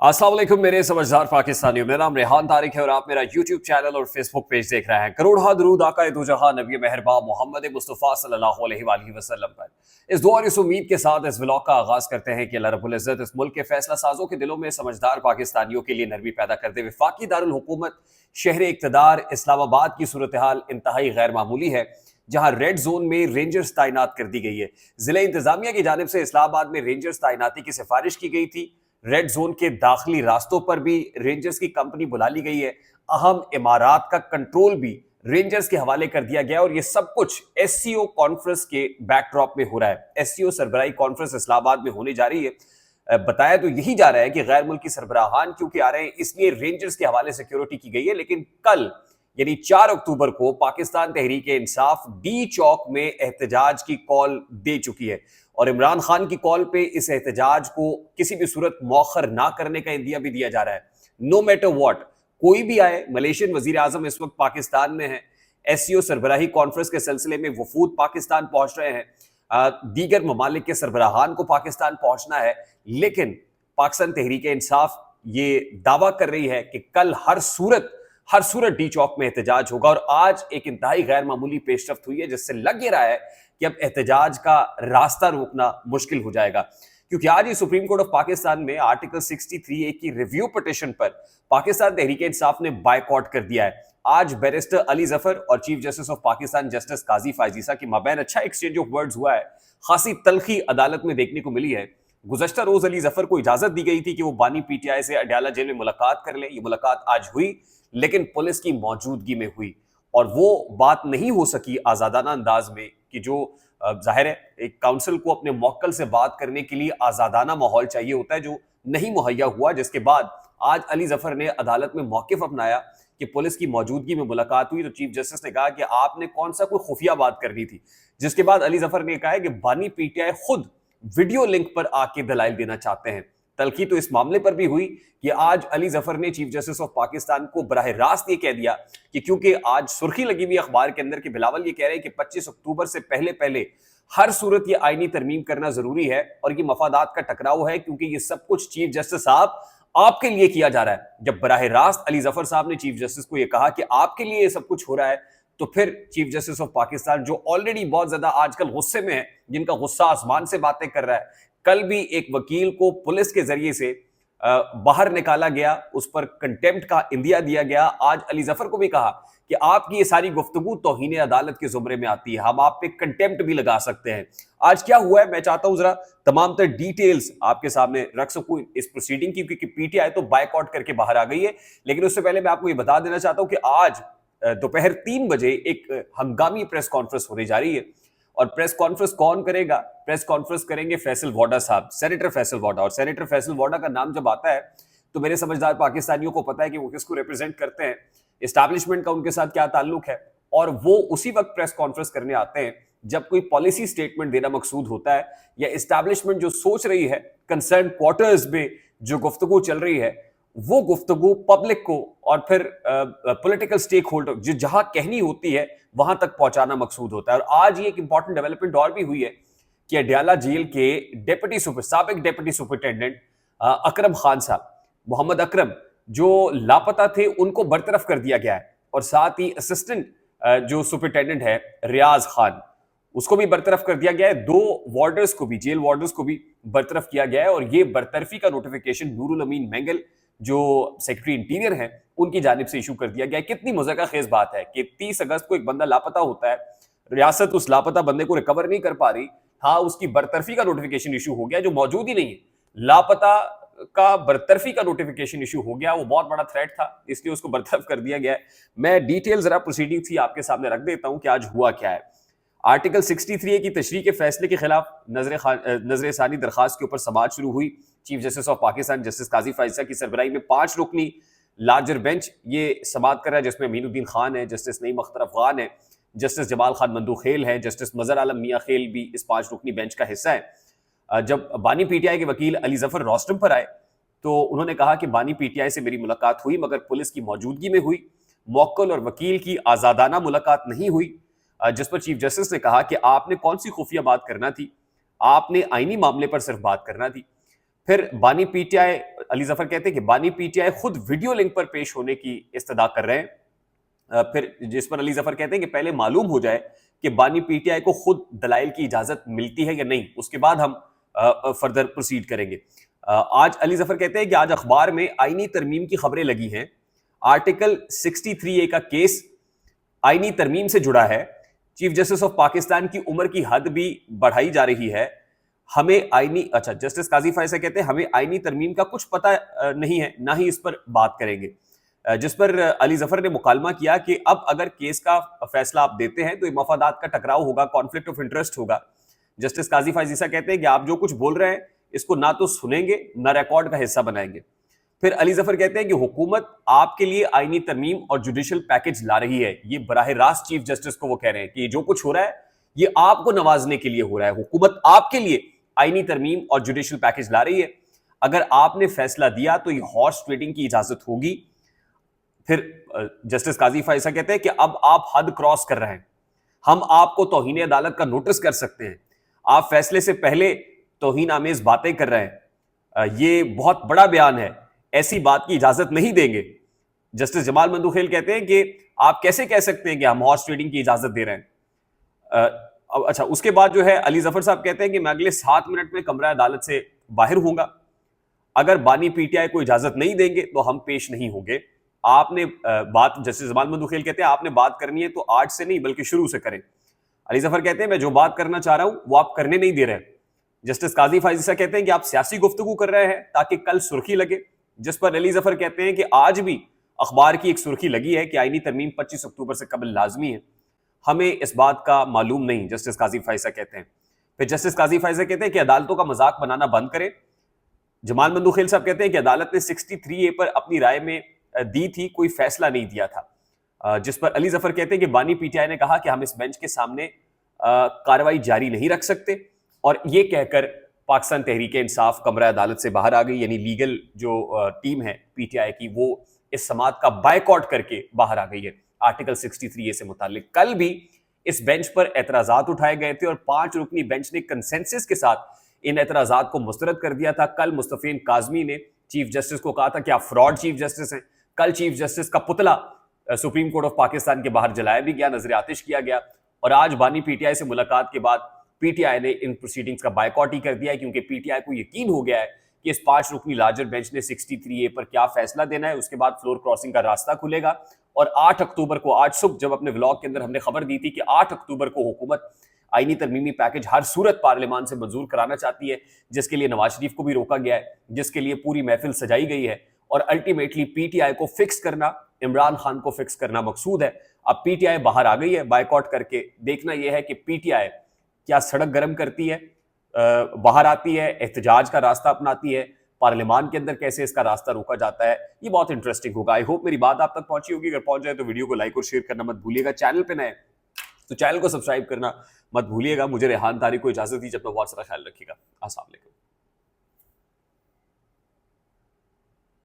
अस्सलाम वालेकुम मेरे समझदार पाकिस्तानियों। मेरा नाम रेहान तारिक है और आप मेरा यूट्यूब चैनल और फेसबुक पेज देख रहे हैं। करोड़ दरूद आका दो जहां नबी मेहरबान मोहम्मद मुस्तफ़ा सल्लल्लाहु अलैहि वसल्लम पर। इस दुआ और इस उम्मीद के साथ इस व्लॉग का आगाज करते हैं कि अल्लाह रब्बुल इज्जत इस मुल्क के फैसला साजों के दिलों में समझदार पाकिस्तानियों के लिए नरमी पैदा करते हुए वफाकी दारुल हुकूमत शहर इक़्तिदार इस्लामाबाद की सूरत हाल इंतहाई गैर मामूली है, जहां रेड जोन में रेंजर्स तैनात कर दी गई है। जिला इंतजामिया की जानिब से इस्लामाबाद में रेंजर्स तैनाती की सिफारिश की गई थी। रेड जोन के दाखिली रास्तों पर भी रेंजर्स की कंपनी बुला ली गई है। अहम इमारात का कंट्रोल भी रेंजर्स के हवाले कर दिया गया और ये सब कुछ एससीओ कॉन्फ्रेंस के बैकड्रॉप में हो रहा है। एससीओ सरबराही कॉन्फ्रेंस इस्लामाबाद में होने जा रही है। बताया तो यही जा रहा है कि गैर मुल्की सरबराहान क्योंकि आ रहे हैं इसलिए रेंजर्स के हवाले सिक्योरिटी की गई है, लेकिन कल यानी 4 अक्टूबर को पाकिस्तान तहरीक इंसाफ डी चौक में एहतजाज की कॉल दे चुकी है और इमरान खान की कॉल पे इस एहतजाज को किसी भी सूरत मौखर ना करने का इंदिया भी दिया जा रहा है। नो मैटर व्हाट, कोई भी आए। मलेशियन वजीर आजम इस वक्त पाकिस्तान में है। एससीओ सरबराही कॉन्फ्रेंस के सिलसिले में वफूद पाकिस्तान पहुंच रहे हैं। दीगर ममालिक के सरबराहान को पाकिस्तान पहुंचना है, लेकिन पाकिस्तान तहरीक इंसाफ ये दावा कर रही है कि कल हर सूरत डी चौक में एहतजाज होगा और आज एक इंतहाई गैर मामूली पेशरफ्त हुई है जिससे लग ये रहा है कि अब एहतजाज का रास्ता रोकना मुश्किल हो जाएगा, क्योंकि आज ही सुप्रीम कोर्ट ऑफ पाकिस्तान में आर्टिकल 63A की रिव्यू पिटीशन पर पाकिस्तान तहरीक इंसाफ ने बायकॉट कर दिया है। आज बैरिस्टर अली जफर और chief justice of Pakistan justice काजी फायजीसा के माबैन अच्छा एक्सचेंज ऑफ वर्ड्स हुआ है। खासी तलखी अदालत में देखने को मिली है। गुज़श्ता रोज अली जफर को इजाजत दी गई थी कि वो बानी पीटीआई से अडयाला जेल में मुलाकात कर ले। ये मुलाकात आज हुई, लेकिन पुलिस की मौजूदगी में हुई और वो बात नहीं हो सकी आजादाना अंदाज में कि जो जाहिर है एक काउंसिल को अपने मौक्कल से बात करने के लिए आजादाना माहौल चाहिए होता है, जो नहीं मुहैया हुआ। जिसके बाद आज अली जफर ने अदालत में मौकिफ अपनाया कि पुलिस की मौजूदगी में मुलाकात हुई तो चीफ जस्टिस ने कहा कि आपने कौन सा कोई खुफिया बात करनी थी। जिसके बाद अली जफर ने कहा कि बानी पीटीआई खुद वीडियो लिंक पर आके दलाइल देना चाहते हैं। तलखी तो इस मामले पर भी हुई कि आज अली जफर ने चीफ जस्टिस ऑफ पाकिस्तान को बराह रास्त ये कह दिया कि क्योंकि आज सुर्खी लगी हुई अखबार के अंदर कि बिलावल ये कह रहे हैं कि 25 अक्टूबर से पहले पहले हर सूरत ये आईनी तरमीम करना जरूरी है और ये मफादात का टकराव है, क्योंकि ये सब कुछ चीफ जस्टिस साहब आपके लिए किया जा रहा है। जब बराह रास्त अली जफर साहब ने चीफ जस्टिस को यह कहा कि आपके लिए ये सब कुछ हो रहा है, तो फिर चीफ जस्टिस ऑफ पाकिस्तान जो ऑलरेडी बहुत ज्यादा आजकल गुस्से में है, जिनका गुस्सा आसमान से बातें कर रहा है, कल भी एक वकील को पुलिस के जरिए से बाहर निकाला गया, उस पर कंटेम्प्ट का इंदिया दिया गया। आज अली जफर को भी कहा कि आपकी ये सारी गुफ्तगू तौहीन अदालत के जुमरे में आती है, हम आप पे कंटेम्प्ट भी लगा सकते हैं। आज क्या हुआ है मैं चाहता हूं जरा तमाम तर डिटेल्स आपके सामने रख सकूं इस प्रोसीडिंग की, क्योंकि पीटीआई तो बायकॉट करके बाहर आ गई है। लेकिन उससे पहले मैं आपको ये बता देना चाहता हूं कि आज दोपहर 3 बजे एक हंगामी प्रेस कॉन्फ्रेंस होने जा रही है और प्रेस कॉन्फ्रेंस कौन करेगा? प्रेस कॉन्फ्रेंस करेंगे फैसल वाडा साहब, सेनेटर फैसल वाडा। और सेनेटर फैसल वाडा का नाम जब आता है तो मेरे समझदार पाकिस्तानियों को पता है कि वो किसको रिप्रेजेंट करते हैं, एस्टैब्लिशमेंट का उनके साथ क्या ताल्लुक है। और वो उसी वक्त प्रेस कॉन्फ्रेंस करने आते हैं जब कोई पॉलिसी स्टेटमेंट देना मकसूद होता है या एस्टैब्लिशमेंट जो सोच रही है कंसर्न क्वार्टर्स में जो गुफ्तगू चल रही है, वो गुफ्तगू पब्लिक को और फिर पॉलिटिकल स्टेक होल्डर जो जहां कहनी होती है वहां तक पहुंचाना मकसूद होता है। और आज ये एक इंपॉर्टेंट डेवलपमेंट और भी हुई है कि अडयाला जेल के साबिक डेप्यूटी सुपरिटेंडेंट अकरम खान साहब, मोहम्मद अकरम, जो लापता थे, उनको बरतरफ कर दिया गया है और साथ ही असिस्टेंट जो सुपरिटेंडेंट है रियाज खान, उसको भी बरतरफ कर दिया गया है। 2 वार्डर्स को भी, जेल वार्डर्स को भी बरतरफ किया गया है और ये बरतरफी का नोटिफिकेशन नूरुल अमीन मेंगल जो सेक्रेटरी इंटीरियर हैं उनकी जानिब से इशू कर दिया गया है। कितनी मज़ाक़ खेज बात है कि 30 अगस्त को एक बंदा लापता होता है, रियासत उस लापता बंदे को रिकवर नहीं कर पा रही, हाँ उसकी बरतरफी का नोटिफिकेशन इशू हो गया जो मौजूद ही नहीं है। लापता का बरतरफी का नोटिफिकेशन इशू हो गया, वो बहुत बड़ा थ्रेट था, इसलिए उसको बरतरफ कर दिया गया है। मैं डिटेल जरा प्रोसीडिंग थी आपके सामने रख देता हूं कि आज हुआ क्या है। आर्टिकल 63A की तशरीह के फैसले के खिलाफ नजर सानी दरखास्त के ऊपर समाअत शुरू हुई। Chief justice of Pakistan justice काजी फायजीसा की सरबराही में 5 रुकनी लार्जर बेंच ये समाअत कर रहा है, जिसमें अमीनुद्दीन खान है, जस्टिस नईम अख्तर अफगान है, जस्टिस जमाल खान मंदूखेल है, जस्टिस मजर आलम मियां खेल भी इस 5 रुकनी बेंच का हिस्सा है। जब बानी पीटीआई के वकील अली जफर रोस्टम पर आए तो उन्होंने कहा कि बानी पीटीआई से मेरी मुलाकात हुई मगर पुलिस की मौजूदगी में हुई, मौक्कल और वकील की आजादाना मुलाकात नहीं हुई। जिस पर चीफ जस्टिस ने कहा कि आपने कौन सी खुफिया बात करना थी, आपने आईनी मामले पर सिर्फ बात करना थी। फिर बानी पीटीआई अली जफर कहते हैं कि बानी पीटीआई खुद वीडियो लिंक पर पेश होने की इस्तदा कर रहे हैं। फिर जिस पर अली जफर कहते हैं कि पहले मालूम हो जाए कि बानी पीटीआई को खुद दलाइल की इजाजत मिलती है या नहीं, उसके बाद हम फर्दर प्रोसीड करेंगे। आज अली जफर कहते हैं कि आज अखबार में आईनी तरमीम की खबरें लगी हैं। आर्टिकल 63A का केस आईनी तरमीम से जुड़ा है। चीफ जस्टिस ऑफ पाकिस्तान की उम्र की हद भी बढ़ाई जा रही है। हमें जस्टिस काजी फायसा कहते हैं हमें आईनी तरमीम का कुछ पता नहीं है, ना ही इस पर बात करेंगे। जिस पर अली जफर ने मुकालमा किया कि अब अगर केस का फैसला आप देते हैं तो मफादात का टकराव होगा, कॉन्फ्लिक्ट ऑफ इंटरेस्ट होगा। जस्टिस काजी फायसा कहते हैं कि आप जो कुछ बोल रहे हैं इसको ना तो सुनेंगे ना रिकॉर्ड का हिस्सा बनाएंगे। फिर अली जफर कहते हैं कि हुकूमत आपके लिए आईनी तरमीम और जुडिशल पैकेज ला रही है। ये बराह रास्त चीफ जस्टिस को वो कह रहे हैं कि जो कुछ हो रहा है ये आपको नवाजने के लिए हो रहा है। हुकूमत आपके लिए आईनी तरमीम और जुडिशल पैकेज ला रही है। अगर आपने फैसला दिया तो ये हॉर्स ट्रेडिंग की इजाजत होगी। फिर जस्टिस काजी फायसा कहते हैं कि अब आप हद क्रॉस कर रहे हैं। हम आपको तौहीन अदालत का नोटिस कर सकते हैं। आप फैसले से पहले तौहीन आमेज बातें कर रहे हैं। ये बहुत बड़ा बयान है, ऐसी बात की इजाजत नहीं देंगे। जस्टिस जमाल मंदुखेल कहते हैं कि आप कैसे कह सकते हैं कि हम हॉर्स ट्रेडिंग की इजाजत दे रहे हैं। उसके बाद जो है अली जफर साहब कहते हैं कि मैं अगले 7 मिनट में कमरा अदालत से बाहर हूंगा। अगर बानी पीटीआई को इजाजत नहीं देंगे तो हम पेश नहीं होंगे। आपने बात, जस्टिस जमाल मंदुखेल कहते हैं आपने बात करनी है तो आज से नहीं बल्कि शुरू से करें। अली जफर कहते हैं मैं जो बात करना चाह रहा हूं वो आप करने नहीं दे रहे। जस्टिस काजी फायसा कहते हैं कि आप सियासी गुफ्तगू कर रहे हैं ताकि कल सुर्खी लगे। जिस पर अली जफर कहते हैं कि आज भी अखबार की एक सुर्खी लगी है कि आईनी तरमीम 25 अक्टूबर से कबल लाजमी है। हमें इस बात का मालूम नहीं, जस्टिस काजी फायसा कहते हैं। फिर जस्टिस काजी फायसा कहते हैं कि अदालतों का मजाक बनाना बंद करें। जमाल मंदुखेल साहब कहते हैं कि अदालत ने 63A पर अपनी राय में दी थी, कोई फैसला नहीं दिया था। जिस पर अली जफर कहते हैं कि बानी पीटीआई ने कहा कि हम इस बेंच के सामने कार्रवाई जारी नहीं रख सकते, और ये कहकर पाकिस्तान तहरीक इंसाफ कमरा अदालत से बाहर आ गई। यानी लीगल जो टीम है पीटीआई की वो इस समात का बायकॉट करके बाहर आ गई है आर्टिकल 63A से मुतालिक। कल भी इस बेंच पर एतराजात उठाए गए थे और 5 रुकनी बेंच ने कंसेंसस के साथ इन एतराजात को मुस्तरद कर दिया था। कल मुस्तफीन काजमी ने चीफ जस्टिस को कहा था कि आप फ्रॉड चीफ जस्टिस हैं। कल चीफ जस्टिस का पुतला सुप्रीम कोर्ट ऑफ पाकिस्तान के बाहर जलाया भी गया, नजर आतिश किया गया। और आज बानी पीटीआई से मुलाकात के बाद पीटीआई ने इन प्रोसीडिंग्स का बायकॉट ही कर दिया है, क्योंकि पीटीआई को यकीन हो गया है कि इस 5 रुकनी लार्जर बेंच ने 63A पर क्या फैसला देना है। उसके बाद फ्लोर क्रॉसिंग का रास्ता खुलेगा और 8 अक्टूबर को, आज सुबह जब अपने व्लॉग के अंदर हमने खबर दी थी कि 8 अक्टूबर को हुकूमत आईनी तरमीमी पैकेज हर सूरत पार्लियामान से मंजूर कराना चाहती है, जिसके लिए नवाज शरीफ को भी रोका गया है, जिसके लिए पूरी महफिल सजाई गई है। और अल्टीमेटली पीटीआई को फिक्स करना, इमरान खान को फिक्स करना मकसूद है। अब पीटीआई बाहर आ गई है बायकॉट करके। देखना यह है कि पीटीआई क्या सड़क गर्म करती है, बाहर आती है, एहतजाज का रास्ता अपनाती है, पार्लियामान के अंदर कैसे इसका रास्ता रोका जाता है। ये बहुत इंटरेस्टिंग होगा। आई होप मेरी बात आप तक पहुंची होगी। अगर पहुंच जाए तो वीडियो को लाइक और शेयर करना मत भूलिएगा। चैनल पे नए तो चैनल को सब्सक्राइब करना मत भूलिएगा। मुझे रेहान तारिक को इजाजत दीजिए। अपना बहुत सारा ख्याल रखिएगा। अस्सलाम वालेकुम।